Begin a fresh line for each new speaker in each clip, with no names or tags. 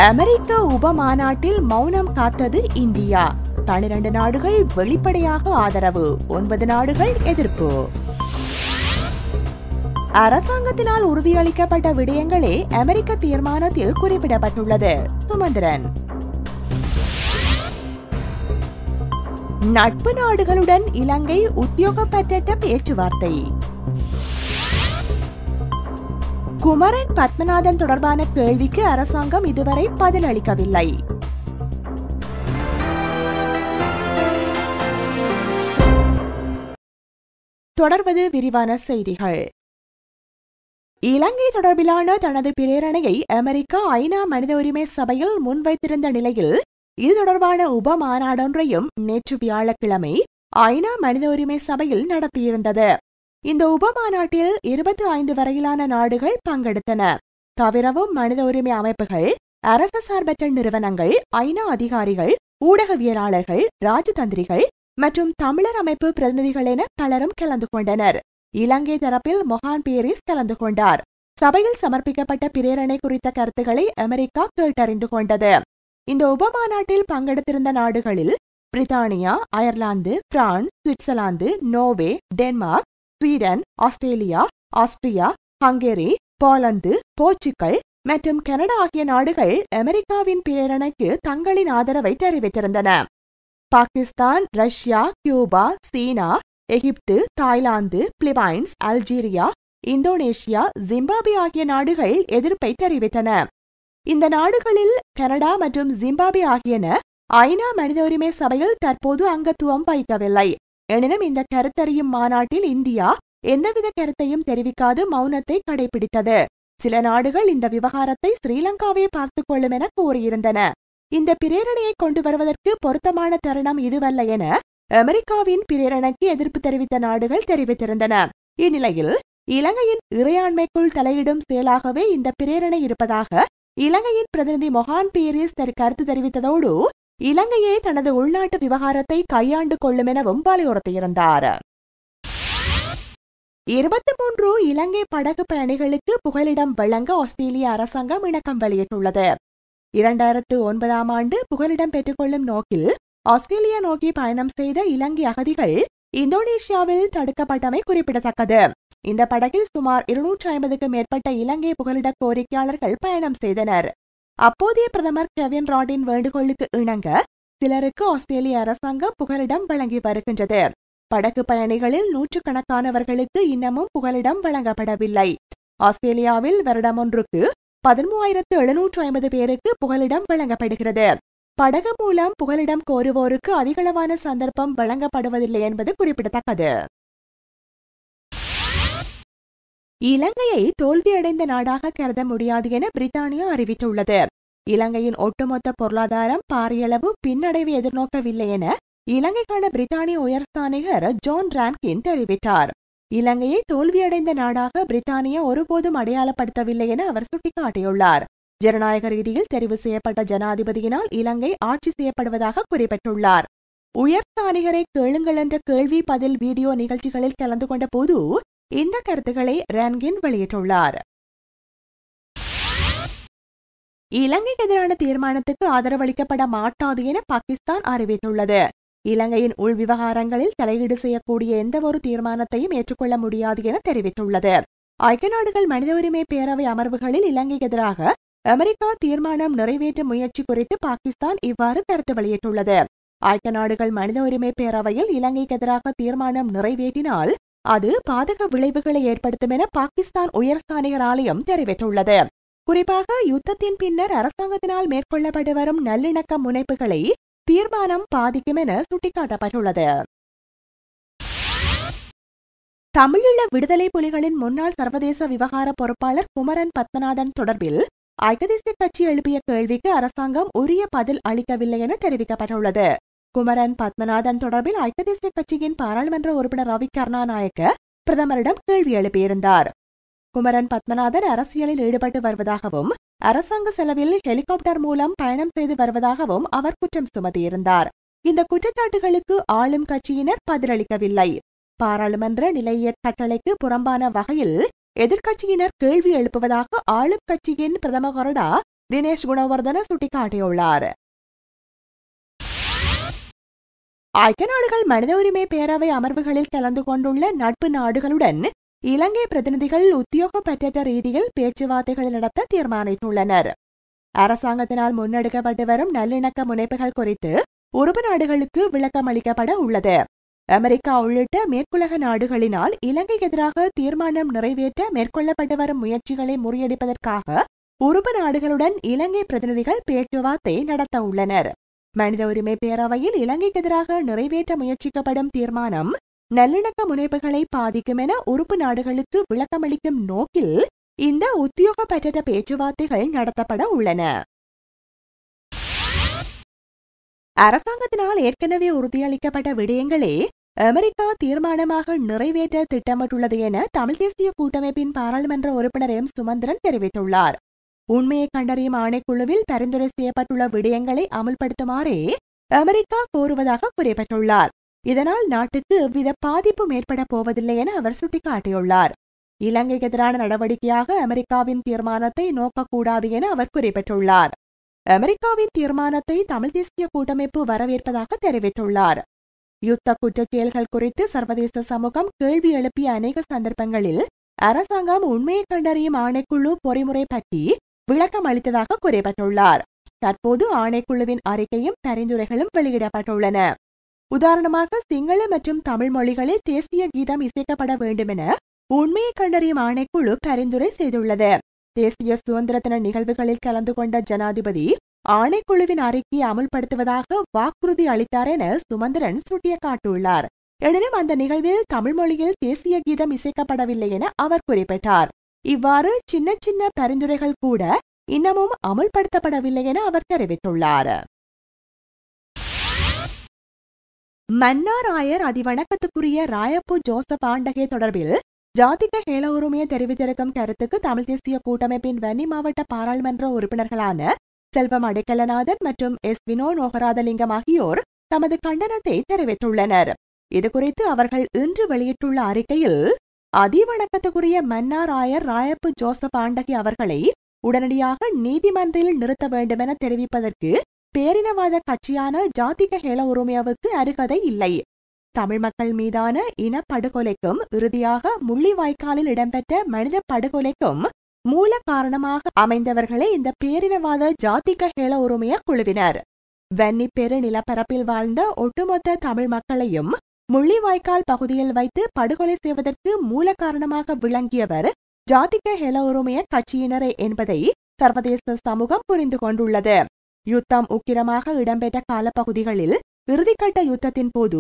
அமெரிக்க உபமாநாட்டில் மௌனம் காத்தது இந்தியா. 12 நாடுகள் வெளிப்படையாக ஆதரவு, 9 நாடுகள் எதிர்ப்பு. அரசாங்கத்தினால் உறுதியளிக்கப்பட்ட விடயங்களே அமெரிக்க தீர்மானத்தில் குறிப்பிடப்பட்டுள்ளது. சுமந்திரன். நட்பு நாடுகளுடன் இலங்கை உத்தியோகபற்ற பேச்சுவார்த்தை. குமரன் பத்மநாதன் தொடர்பான கேள்விக்கு அரசாங்கம் இதுவரை பதில் அளிக்கவில்லை. தொடர்வது விரிவான செய்திகள். இலங்கை தொடர்பிலான தனது பிரேரணையை அமெரிக்கா ஐநா மனித உரிமை சபையில் முன்வைத்திருந்த நிலையில் இது தொடர்பான உபமாநாடொன்றையும் நேற்று வியாழக்கிழமை ஐநா மனித உரிமை சபையில் நடத்தியிருந்தது. இந்த உபமாநாட்டில் 25 வரையிலான நாடுகள் பங்கெடுத்தன. தவிரவும் மனித உரிமை அமைப்புகள், அரசு சார்பற்ற நிறுவனங்கள், ஐநா அதிகாரிகள், ஊடகவியலாளர்கள், ராஜதந்திரிகள் மற்றும் தமிழர் அமைப்பு பிரதிநிதிகள் என பலரும் கலந்து கொண்டனர். இலங்கை தரப்பில் மொஹான் பீரிஸ் கலந்து கொண்டார். சபையில் சமர்ப்பிக்கப்பட்ட பிரேரணை குறித்த கருத்துக்களை அமெரிக்கா கேட்டறிந்து கொண்டது. இந்த உபமாநாட்டில் பங்கெடுத்திருந்த நாடுகளில் பிரித்தானியா, Ireland, France, Switzerland, Norway, Denmark, Sweden, Australia, Austria, Hungary, Poland, Portugal மற்றும் கனடா ஆகிய நாடுகள் அமெரிக்காவின் பிரேரணைக்கு தங்களின் ஆதரவை தெரிவித்திருந்தன. Pakistan, Russia, Cuba, China, Egypt, Thailand, Philippines, Algeria, Indonesia, Zimbabwe ஆகிய நாடுகள் எதிர்ப்பை தெரிவித்தன. இந்த நாடுகளில் கனடா மற்றும் ஜிம்பாப்வே ஆகியன ஐநா மனித உரிமை சபையில் தற்போது அங்கத்துவம் வகிக்கவில்லை. எனினும் இந்த கருத்தறியும் மாநாட்டில் இந்தியா எந்தவித கருத்தையும் தெரிவிக்காது மௌனத்தை கடைபிடித்தது. சில நாடுகள் இந்த விவகாரத்தை ஸ்ரீலங்காவே பார்த்துக் கொள்ளும் என கூறியிருந்தன. இந்த பிரேரணையை கொண்டு வருவதற்கு பொருத்தமான தருணம் இதுவல்ல என அமெரிக்காவின் பிரேரணைக்கு எதிர்ப்பு தெரிவித்த நாடுகள் தெரிவித்திருந்தன. இந்நிலையில் இலங்கையின் இறையாண்மைக்குள் தலையிடும் செயலாகவே இந்த பிரேரணை இருப்பதாக இலங்கையின் பிரதிநிதி மொஹான் பீரிஸ் கருத்து தெரிவித்ததோடு இலங்கையே தனது உள்நாட்டு விவகாரத்தை கையாண்டு கொள்ளும் எனவும் வலியுறுத்தியிருந்தார். 23 இலங்கை படகு பயணிகளுக்கு புகலிடம் வழங்க ஆஸ்திரேலிய அரசாங்கம் இணக்கம் வெளியிட்டுள்ளது. 2009ஆம் ஆண்டு புகலிடம் பெற்றுக்கொள்ளும் நோக்கில் ஆஸ்திரேலியா நோக்கி பயணம் செய்த இலங்கை அகதிகள் இந்தோனேஷியாவில் தடுக்கப்பட்டமை குறிப்பிடத்தக்கது. இந்த படகில் சுமார் 250க்கும் மேற்பட்ட இலங்கை புகலிட கோரிக்கையாளர்கள் பயணம் செய்தனர். அப்போதைய பிரதமர் கெவின் ராடின் வேண்டுகோளுக்கு இணங்க சிலருக்கு ஆஸ்திரேலிய அரசாங்கம் புகலிடம் வழங்கி வருகின்றது. படகு பயணிகளில் நூற்றுக்கணக்கானவர்களுக்கு இன்னமும் புகலிடம் வழங்கப்படவில்லை. ஆஸ்திரேலியாவில் வருடம் ஒன்றுக்கு 13,750 பேருக்கு புகலிடம் வழங்கப்படுகிறது. படகு மூலம் புகலிடம் கோருவோருக்கு அதிகளவான சந்தர்ப்பம் வழங்கப்படுவதில்லை என்பது குறிப்பிடத்தக்கது. இலங்கையை தோல்வியடைந்த நாடாக கருத முடியாது என பிரித்தானியா அறிவித்துள்ளது. இலங்கையின் ஒட்டுமொத்த பொருளாதாரம் பாரியளவு பின்னடைவை எதிர்நோக்கவில்லை என இலங்கைக்கான பிரித்தானிய உயர்ஸ்தானிகர் ஜான் ரான்கின் தெரிவித்தார். இலங்கையை தோல்வியடைந்த நாடாக பிரித்தானியா ஒருபோதும் அடையாளப்படுத்தவில்லை என அவர் சுட்டிக்காட்டியுள்ளார். ஜனநாயக ரீதியில் தெரிவு செய்யப்பட்ட ஜனாதிபதியினால் இலங்கை ஆட்சி செய்யப்படுவதாக குறிப்பிட்டுள்ளார். உயர்ஸ்தானிகரை கேளுங்கள் என்ற கேள்வி பதில் வீடியோ நிகழ்ச்சிகளில் கலந்து கொண்ட போது இந்த கருத்துக்களை ரான்கின் வெளியிட்டுள்ளார். இலங்கைக்கு எதிரான தீர்மானத்துக்கு ஆதரவளிக்கப்பட மாட்டாது என பாகிஸ்தான் அறிவித்துள்ளது. இலங்கையின் உள் விவகாரங்களில் தலையீடு செய்யக்கூடிய எந்தவொரு தீர்மானத்தையும் ஏற்றுக்கொள்ள முடியாது என தெரிவித்துள்ளது. ஐக்கிய நாடுகள் மனித உரிமை பேரவை அமர்வுகளில் இலங்கைக்கு எதிராக அமெரிக்கா தீர்மானம் நிறைவேற்றும் முயற்சி குறித்து பாகிஸ்தான் இவ்வாறு கருத்து வெளியிட்டுள்ளது. ஐக்கிய நாடுகள் மனித உரிமை பேரவையில் இலங்கைக்கு எதிராக தீர்மானம் நிறைவேற்றினால் அது பாதக விளைவுகளை ஏற்படுத்தும் என பாகிஸ்தான் உயர்ஸ்தானிகர் ஆலயம் தெரிவித்துள்ளது. குறிப்பாக யுத்தத்தின் பின்னர் அரசாங்கத்தினால் மேற்கொள்ளப்பட்டு வரும் நல்லிணக்க முனைப்புகளை தீர்மானம் பாதிக்கும் என சுட்டிக்காட்டப்பட்டுள்ளது. தமிழீழ விடுதலை புலிகளின் முன்னாள் சர்வதேச விவகார பொறுப்பாளர் குமரன் பத்மநாதன் தொடர்பில் ஐக்கிய தேசிய கட்சி எழுப்பிய கேள்விக்கு அரசாங்கம் உரிய பதில் அளிக்கவில்லை என தெரிவிக்கப்பட்டுள்ளது. குமரன் பத்மநாதன் தொடர்பில் ஐக்கிய தேசிய கட்சியின் பாராளுமன்ற உறுப்பினர் ரவி கருணாநாயக்க பிரதமரிடம் கேள்வி எழுப்பியிருந்தார். குமரன் பத்மநாதன் அரசியலில் ஈடுபட்டு வருவதாகவும் அரசாங்க செலவில் ஹெலிகாப்டர் மூலம் பயணம் செய்து வருவதாகவும் அவர் குற்றம் சுமத்தியிருந்தார். இந்த குற்றச்சாட்டுகளுக்கு ஆளும் கட்சியினர் பதிலளிக்கவில்லை. பாராளுமன்ற நிலையியற் கட்டளைக்கு புறம்பான வகையில் எதிர்க்கட்சியினர் கேள்வி எழுப்புவதாக ஆளும் கட்சியின் பிரதம கொறடா தினேஷ் குணவர்தன சுட்டிக்காட்டியுள்ளார். ஐக்கிய நாடுகள் மனித உரிமை பேரவை அமர்வுகளில் கலந்து கொண்டுள்ள நட்பு நாடுகளுடன் இலங்கை பிரதிநிதிகள் உத்தியோகப்பற்ற ரீதியில் பேச்சுவார்த்தைகள் நடத்த தீர்மானித்துள்ளனர். அரசாங்கத்தினால் முன்னெடுக்கப்பட்டு வரும் நல்லிணக்க முனைப்புகள் குறித்து உறுப்பு நாடுகளுக்கு விளக்கம் அளிக்கப்பட உள்ளது. அமெரிக்கா உள்ளிட்ட மேற்குலக நாடுகளினால் இலங்கைக்கு எதிராக தீர்மானம் நிறைவேற்ற மேற்கொள்ளப்பட்டு வரும் முயற்சிகளை முறியடிப்பதற்காக உறுப்பு நாடுகளுடன் இலங்கை பிரதிநிதிகள் பேச்சுவார்த்தை நடத்த உள்ளனர். மனித உரிமை பேரவையில் இலங்கைக்கு எதிராக நிறைவேற்ற முயற்சிக்கப்படும் தீர்மானம் நல்லிணக்க முனைப்புகளை பாதிக்கும் என உறுப்பு நாடுகளுக்கு விளக்கமளிக்கும் நோக்கில் இந்த உத்தியோகப்பற்ற பேச்சுவார்த்தைகள் நடத்தப்பட உள்ளன. அரசாங்கத்தினால் ஏற்கனவே உறுதியளிக்கப்பட்ட விடயங்களே அமெரிக்கா தீர்மானமாக நிறைவேற்ற திட்டமிட்டுள்ளது என தமிழ் தேசிய கூட்டமைப்பின் பாராளுமன்ற உறுப்பினர் எம். சுமந்திரன் தெரிவித்துள்ளார். உண்மையை கண்டறியும் ஆணைக்குழுவில் பரிந்துரை செய்யப்பட்டுள்ள விடயங்களை அமல்படுத்துமாறே அமெரிக்கா கோருவதாக குறிப்பிட்டுள்ளார். இதனால் நாட்டுக்கு எவ்வித பாதிப்பும் ஏற்பட போவதில்லை என அவர் சுட்டிக்காட்டியுள்ளார். இலங்கைக்கு எதிரான நடவடிக்கையாக அமெரிக்காவின் தீர்மானத்தை நோக்கக்கூடாது என அவர் குறிப்பிட்டுள்ளார். அமெரிக்காவின் தீர்மானத்தை தமிழ் தேசிய கூட்டமைப்பு வரவேற்பதாக தெரிவித்துள்ளார். யுத்த குற்றச் செயல்கள் குறித்து சர்வதேச சமூகம் கேள்வி எழுப்பிய அநேக சந்தர்ப்பங்களில் அரசாங்கம் உண்மையை கண்டறியும் ஆணைக்குழு பொறிமுறை பற்றி விளக்கம் அளித்ததாக குறிப்பிட்டுள்ளார். தற்போது ஆணைக்குழுவின் அறிக்கையும் பரிந்துரைகளும் வெளியிடப்பட்டுள்ளன. உதாரணமாக சிங்கள மற்றும் தமிழ் மொழிகளில் தேசிய கீதம் இசைக்கப்பட வேண்டும் என உண்மையை கண்டறியும் ஆணைக்குழு பரிந்துரை செய்துள்ளது. தேசிய சுதந்திர தின நிகழ்வுகளில் கலந்து கொண்ட ஜனாதிபதி ஆணைக்குழுவின் அறிக்கையை அமுல்படுத்துவதாக வாக்குறுதி அளித்தார் என சுமந்திரன் சுட்டிக்காட்டியுள்ளார். எனினும் அந்த நிகழ்வில் தமிழ் மொழியில் தேசிய கீதம் இசைக்கப்படவில்லை என அவர் குறிப்பிட்டார். இவ்வாறு சின்ன சின்ன பரிந்துரைகள் கூட இன்னமும் அமுல்படுத்தப்படவில்லை என அவர் தெரிவித்துள்ளார். மன்னார் ஆயர் அதிவணக்கத்துக்குரிய ராயப்பு ஜோசப் ஆண்டகே தொடர்பில் ஜாதிக ஹேள உரிமையை தெரிவித்திருக்கும் கருத்துக்கு தமிழ் தேசிய கூட்டமைப்பின் வன்னி மாவட்ட பாராளுமன்ற உறுப்பினர்களான செல்வம் அடைக்கலநாதன் மற்றும் எஸ். வினோ நோகராதலிங்கம் ஆகியோர் தமது கண்டனத்தை தெரிவித்துள்ளனர். இதுகுறித்து அவர்கள் இன்று வெளியிட்டுள்ள அறிக்கையில் அதிவணக்கத்துக்குரிய மன்னார் ஆயர் ராயப்பு ஜோசப் ஆண்டகி அவர்களை உடனடியாக நீதிமன்றில் நிறுத்த வேண்டுமென தெரிவிப்பதற்கு பேரினவாத கட்சியான ஜாதிக ஹேள உரிமையாவுக்கு அருகதை இல்லை. தமிழ் மக்கள் மீதான இனப்படுகொலைக்கும் இறுதியாக முள்ளிவாய்க்காலில் இடம்பெற்ற மனித படுகொலைக்கும் மூல காரணமாக அமைந்தவர்களே இந்த பேரினவாத ஜாதிக ஹேள உரிமைய குழுவினர். வன்னி பெரு நிலப்பரப்பில் வாழ்ந்த ஒட்டுமொத்த தமிழ் மக்களையும் முள்ளிவாய்க்கால் பகுதியில் வைத்து படுகொலை செய்வதற்கு மூல காரணமாக விளங்கியவர் ஜாதிக ஹேள உரிமைய கட்சியினரே என்பதை சர்வதேச சமூகம் புரிந்து கொண்டுள்ளது. யுத்தம் உக்கிரமாக இடம்பெற்ற காலப்பகுதிகளில் இறுதிக்கட்ட யுத்தத்தின் போது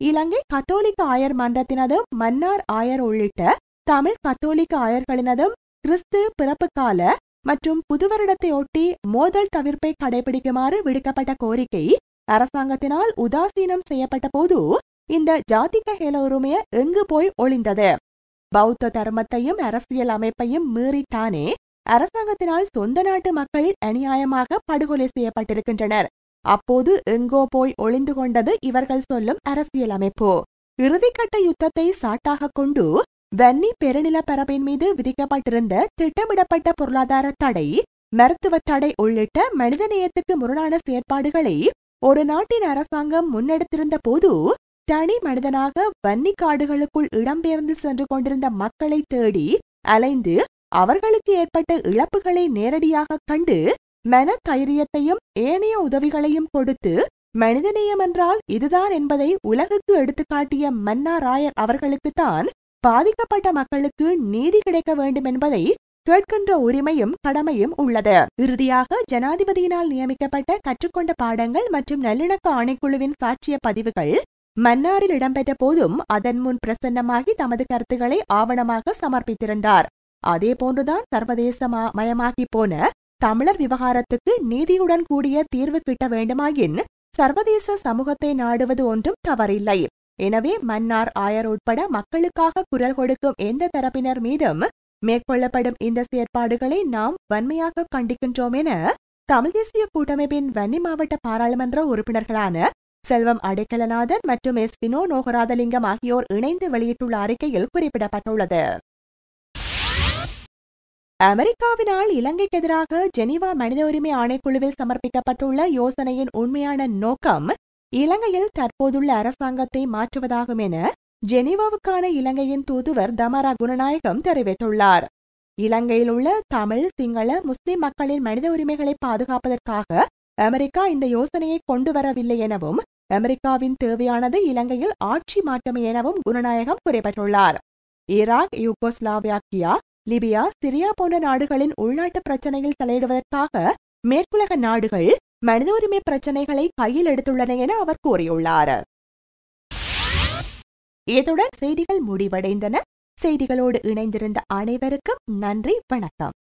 இலங்கை கத்தோலிக்க ஆயர் மன்றத்தினதும் மன்னார் ஆயர் உள்ளிட்ட தமிழ் கத்தோலிக்க ஆயர்களினதும் கிறிஸ்து பிறப்பு கால மற்றும் புதுவருடத்தை ஒட்டி மோதல் தவிர்ப்பை கடைபிடிக்குமாறு விடுக்கப்பட்ட கோரிக்கை அரசாங்கத்தினால் உதாசீனம் செய்யப்பட்ட போது இந்த ஜாதிக ஹேள உரிமைய எங்கு போய் ஒளிந்தது? பௌத்த தர்மத்தையும் அரசியல் அமைப்பையும் மீறித்தானே அரசாங்கத்தினால் சொந்த நாட்டு மக்கள் அநியாயமாக படுகொலை செய்யப்பட்டிருக்கின்றனர். அப்போது எங்கோ போய் ஒளிந்து கொண்டது இவர்கள் சொல்லும் அரசியல் அமைப்பு. இறுதிக்கட்ட யுத்தத்தை சாட்டாக கொண்டு வன்னி பெருநிலப்பரப்பின் மீது விதிக்கப்பட்டிருந்த திட்டமிடப்பட்ட பொருளாதார தடை, மருத்துவ தடை உள்ளிட்ட மனிதநேயத்துக்கு முரணான செயற்பாடுகளை ஒரு நாட்டின் அரசாங்கம் முன்னெடுத்திருந்த போது தனி மனிதனாக வன்னி காடுகளுக்குள் இடம்பெயர்ந்து சென்று கொண்டிருந்த மக்களை தேடி அலைந்து அவர்களுக்கு ஏற்பட்ட இழப்புகளை நேரடியாக கண்டு மன தைரியத்தையும் ஏனைய உதவிகளையும் கொடுத்து மனிதநேயம் என்றால் இதுதான் என்பதை உலகுக்கு எடுத்துக்காட்டிய மன்னார் ஆயர் அவர்களுக்குத்தான் பாதிக்கப்பட்ட மக்களுக்கு நீதி கிடைக்க வேண்டும் என்பதை கேட்கின்ற உரிமையும் கடமையும் உள்ளது. இறுதியாக ஜனாதிபதியினால் நியமிக்கப்பட்ட கற்றுக்கொண்ட பாடங்கள் மற்றும் நல்லிணக்க ஆணைக்குழுவின் சாட்சிய பதிவுகள் மன்னாரில் இடம்பெற்ற போதும் அதன் முன் பிரசன்னமாகி தமது கருத்துக்களை ஆவணமாக சமர்ப்பித்திருந்தார். அதே போன்றுதான் சர்வதேச மயமாகி போன தமிழர் விவகாரத்துக்கு நீதியுடன் கூடிய தீர்வு கிட்ட வேண்டுமாயின் சர்வதேச சமூகத்தை நாடுவது ஒன்றும் தவறில்லை. எனவே மன்னார் ஆயர் உட்பட மக்களுக்காக குரல் கொடுக்கும் எந்த தரப்பினர் மீதும் மேற்கொள்ளப்படும் இந்த செயற்பாடுகளை நாம் வன்மையாக கண்டிக்கின்றோம் என தமிழ் தேசிய கூட்டமைப்பின் வன்னி மாவட்ட பாராளுமன்ற உறுப்பினர்களான செல்வம் அடைக்கலநாதன் மற்றும் எஸ். வினோ நோகராதலிங்கம் ஆகியோர் இணைந்து வெளியிட்டுள்ள அறிக்கையில் குறிப்பிடப்பட்டுள்ளது. அமெரிக்காவினால் இலங்கைக்கு எதிராக ஜெனீவா மனித உரிமை ஆணைக்குழுவில் சமர்ப்பிக்கப்பட்டுள்ள யோசனையின் உண்மையான நோக்கம் இலங்கையில் தற்போதுள்ள அரசாங்கத்தை மாற்றுவதாகும் என ஜெனீவாவுக்கான இலங்கையின் தூதுவர் தமரா குணநாயகம் தெரிவித்துள்ளார். இலங்கையில் உள்ள தமிழ், சிங்கள, முஸ்லிம் மக்களின் மனித உரிமைகளை பாதுகாப்பதற்காக அமெரிக்கா இந்த யோசனையை கொண்டு வரவில்லை எனவும் அமெரிக்காவின் தேவையானது இலங்கையில் ஆட்சி மாற்றமே எனவும் குணநாயகம் குறிப்பிட்டுள்ளார். ஈராக், யூகோஸ்லாவியா, லிபியா, சிரியா போன்ற நாடுகளின் உள்நாட்டு பிரச்சனையில் தலையிடுவதற்காக மேற்குலக நாடுகள் மனித உரிமை பிரச்சனைகளை கையில் எடுத்துள்ளன என அவர் கூறியுள்ளார். இத்துடன் செய்திகள் முடிவடைந்தன. செய்திகளோடு இணைந்திருந்த அனைவருக்கும் நன்றி, வணக்கம்.